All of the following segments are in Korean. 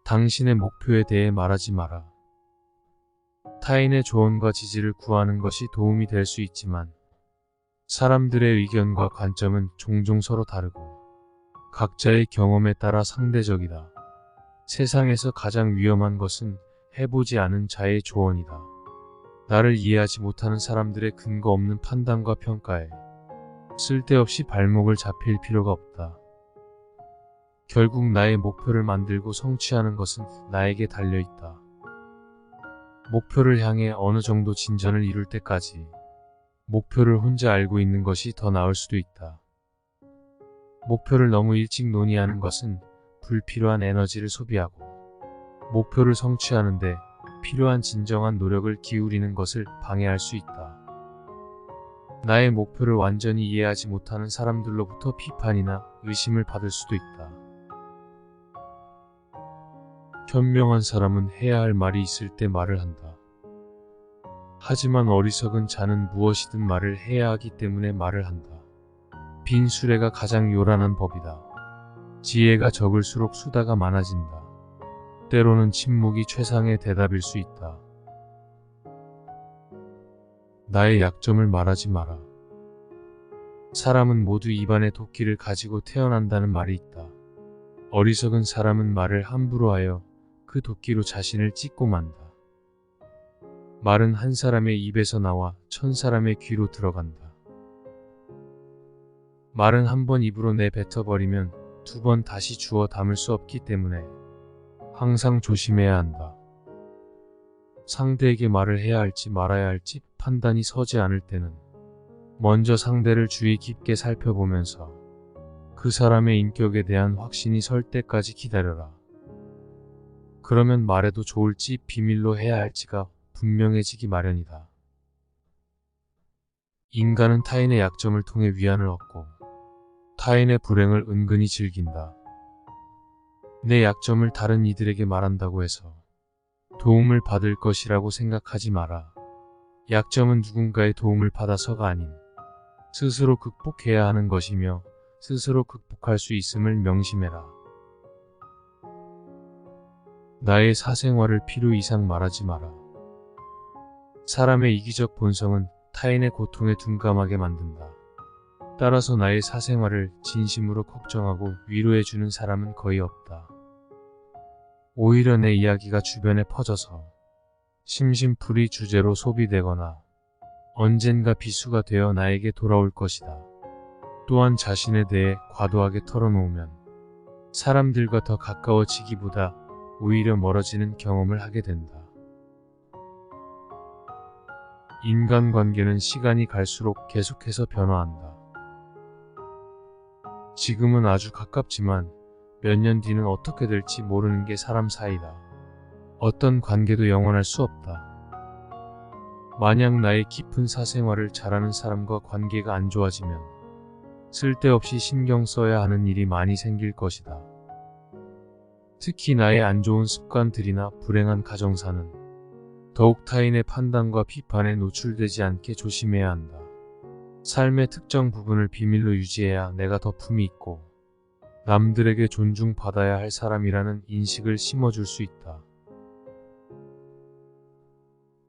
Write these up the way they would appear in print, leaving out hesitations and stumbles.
당신의 목표에 대해 말하지 마라. 타인의 조언과 지지를 구하는 것이 도움이 될 수 있지만 사람들의 의견과 관점은 종종 서로 다르고 각자의 경험에 따라 상대적이다. 세상에서 가장 위험한 것은 해보지 않은 자의 조언이다. 나를 이해하지 못하는 사람들의 근거 없는 판단과 평가에 쓸데없이 발목을 잡힐 필요가 없다. 결국 나의 목표를 만들고 성취하는 것은 나에게 달려있다. 목표를 향해 어느 정도 진전을 이룰 때까지 목표를 혼자 알고 있는 것이 더 나을 수도 있다. 목표를 너무 일찍 논의하는 것은 불필요한 에너지를 소비하고 목표를 성취하는데 필요한 진정한 노력을 기울이는 것을 방해할 수 있다. 나의 목표를 완전히 이해하지 못하는 사람들로부터 비판이나 의심을 받을 수도 있다. 현명한 사람은 해야 할 말이 있을 때 말을 한다. 하지만 어리석은 자는 무엇이든 말을 해야 하기 때문에 말을 한다. 빈 수레가 가장 요란한 법이다. 지혜가 적을수록 수다가 많아진다. 때로는 침묵이 최상의 대답일 수 있다. 나의 약점을 말하지 마라. 사람은 모두 입안에 도끼를 가지고 태어난다는 말이 있다. 어리석은 사람은 말을 함부로 하여 그 도끼로 자신을 찢고 만다. 말은 한 사람의 입에서 나와 1000사람의 귀로 들어간다. 말은 한 번 입으로 내뱉어버리면 2번 다시 주워 담을 수 없기 때문에 항상 조심해야 한다. 상대에게 말을 해야 할지 말아야 할지 판단이 서지 않을 때는 먼저 상대를 주의 깊게 살펴보면서 그 사람의 인격에 대한 확신이 설 때까지 기다려라. 그러면 말해도 좋을지 비밀로 해야 할지가 분명해지기 마련이다. 인간은 타인의 약점을 통해 위안을 얻고 타인의 불행을 은근히 즐긴다. 내 약점을 다른 이들에게 말한다고 해서 도움을 받을 것이라고 생각하지 마라. 약점은 누군가의 도움을 받아서가 아닌 스스로 극복해야 하는 것이며 스스로 극복할 수 있음을 명심해라. 나의 사생활을 필요 이상 말하지 마라. 사람의 이기적 본성은 타인의 고통에 둔감하게 만든다. 따라서 나의 사생활을 진심으로 걱정하고 위로해주는 사람은 거의 없다. 오히려 내 이야기가 주변에 퍼져서 심심풀이 주제로 소비되거나 언젠가 비수가 되어 나에게 돌아올 것이다. 또한 자신에 대해 과도하게 털어놓으면 사람들과 더 가까워지기보다 오히려 멀어지는 경험을 하게 된다. 인간관계는 시간이 갈수록 계속해서 변화한다. 지금은 아주 가깝지만 몇 년 뒤는 어떻게 될지 모르는 게 사람 사이다. 어떤 관계도 영원할 수 없다. 만약 나의 깊은 사생활을 잘 아는 사람과 관계가 안 좋아지면 쓸데없이 신경 써야 하는 일이 많이 생길 것이다. 특히 나의 안 좋은 습관들이나 불행한 가정사는 더욱 타인의 판단과 비판에 노출되지 않게 조심해야 한다. 삶의 특정 부분을 비밀로 유지해야 내가 더 품이 있고 남들에게 존중받아야 할 사람이라는 인식을 심어줄 수 있다.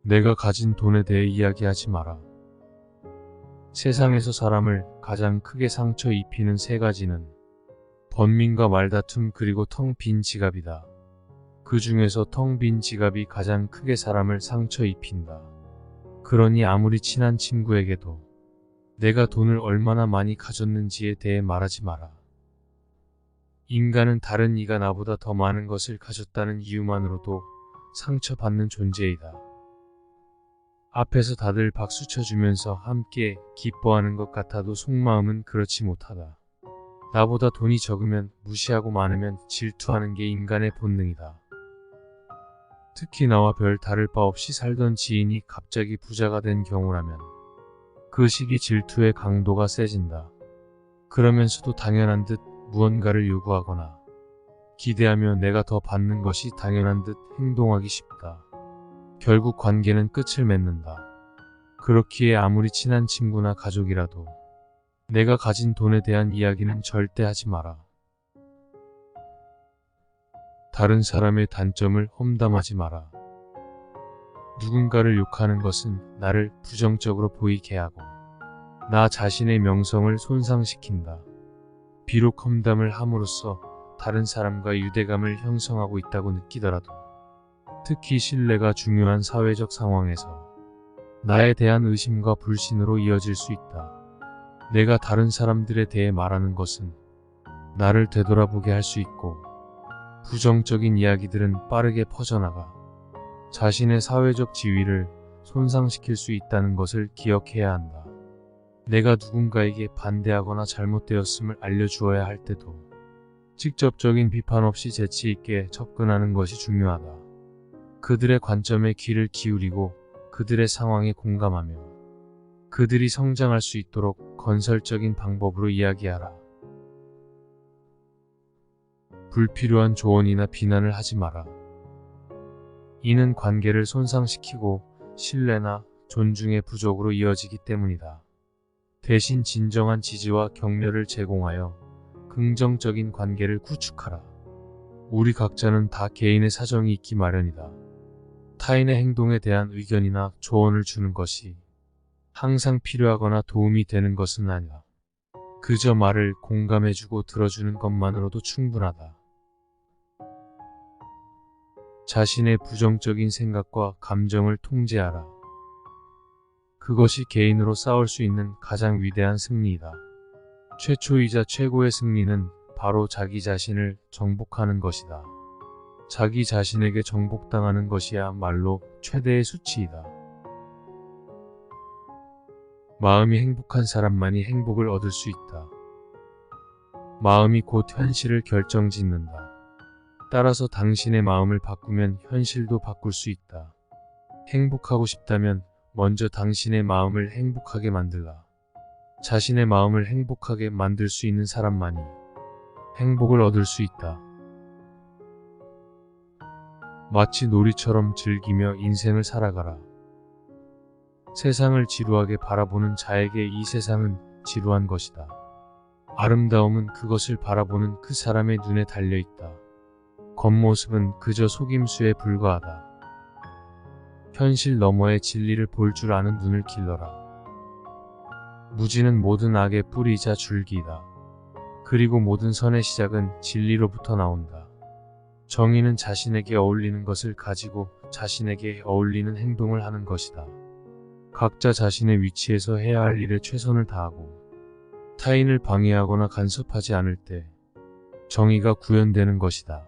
내가 가진 돈에 대해 이야기하지 마라. 세상에서 사람을 가장 크게 상처 입히는 3가지는 번민과 말다툼 그리고 텅 빈 지갑이다. 그 중에서 텅 빈 지갑이 가장 크게 사람을 상처 입힌다. 그러니 아무리 친한 친구에게도 내가 돈을 얼마나 많이 가졌는지에 대해 말하지 마라. 인간은 다른 이가 나보다 더 많은 것을 가졌다는 이유만으로도 상처받는 존재이다. 앞에서 다들 박수 쳐주면서 함께 기뻐하는 것 같아도 속마음은 그렇지 못하다. 나보다 돈이 적으면 무시하고 많으면 질투하는 게 인간의 본능이다. 특히 나와 별 다를 바 없이 살던 지인이 갑자기 부자가 된 경우라면 그 시기 질투의 강도가 세진다. 그러면서도 당연한 듯 무언가를 요구하거나 기대하며 내가 더 받는 것이 당연한 듯 행동하기 쉽다. 결국 관계는 끝을 맺는다. 그렇기에 아무리 친한 친구나 가족이라도 내가 가진 돈에 대한 이야기는 절대 하지 마라. 다른 사람의 단점을 험담하지 마라. 누군가를 욕하는 것은 나를 부정적으로 보이게 하고 나 자신의 명성을 손상시킨다. 비록 험담을 함으로써 다른 사람과 유대감을 형성하고 있다고 느끼더라도 특히 신뢰가 중요한 사회적 상황에서 나에 대한 의심과 불신으로 이어질 수 있다. 내가 다른 사람들에 대해 말하는 것은 나를 되돌아보게 할 수 있고 부정적인 이야기들은 빠르게 퍼져나가 자신의 사회적 지위를 손상시킬 수 있다는 것을 기억해야 한다. 내가 누군가에게 반대하거나 잘못되었음을 알려주어야 할 때도 직접적인 비판 없이 재치 있게 접근하는 것이 중요하다. 그들의 관점에 귀를 기울이고 그들의 상황에 공감하며 그들이 성장할 수 있도록 건설적인 방법으로 이야기하라. 불필요한 조언이나 비난을 하지 마라. 이는 관계를 손상시키고 신뢰나 존중의 부족으로 이어지기 때문이다. 대신 진정한 지지와 격려를 제공하여 긍정적인 관계를 구축하라. 우리 각자는 다 개인의 사정이 있기 마련이다. 타인의 행동에 대한 의견이나 조언을 주는 것이 항상 필요하거나 도움이 되는 것은 아니다. 그저 말을 공감해주고 들어주는 것만으로도 충분하다. 자신의 부정적인 생각과 감정을 통제하라. 그것이 개인으로 싸울 수 있는 가장 위대한 승리이다. 최초이자 최고의 승리는 바로 자기 자신을 정복하는 것이다. 자기 자신에게 정복당하는 것이야말로 최대의 수치이다. 마음이 행복한 사람만이 행복을 얻을 수 있다. 마음이 곧 현실을 결정짓는다. 따라서 당신의 마음을 바꾸면 현실도 바꿀 수 있다. 행복하고 싶다면 먼저 당신의 마음을 행복하게 만들라. 자신의 마음을 행복하게 만들 수 있는 사람만이 행복을 얻을 수 있다. 마치 놀이처럼 즐기며 인생을 살아가라. 세상을 지루하게 바라보는 자에게 이 세상은 지루한 것이다. 아름다움은 그것을 바라보는 그 사람의 눈에 달려있다. 겉모습은 그저 속임수에 불과하다. 현실 너머의 진리를 볼 줄 아는 눈을 길러라. 무지는 모든 악의 뿌리이자 줄기이다. 그리고 모든 선의 시작은 진리로부터 나온다. 정의는 자신에게 어울리는 것을 가지고 자신에게 어울리는 행동을 하는 것이다. 각자 자신의 위치에서 해야 할 일에 최선을 다하고 타인을 방해하거나 간섭하지 않을 때 정의가 구현되는 것이다.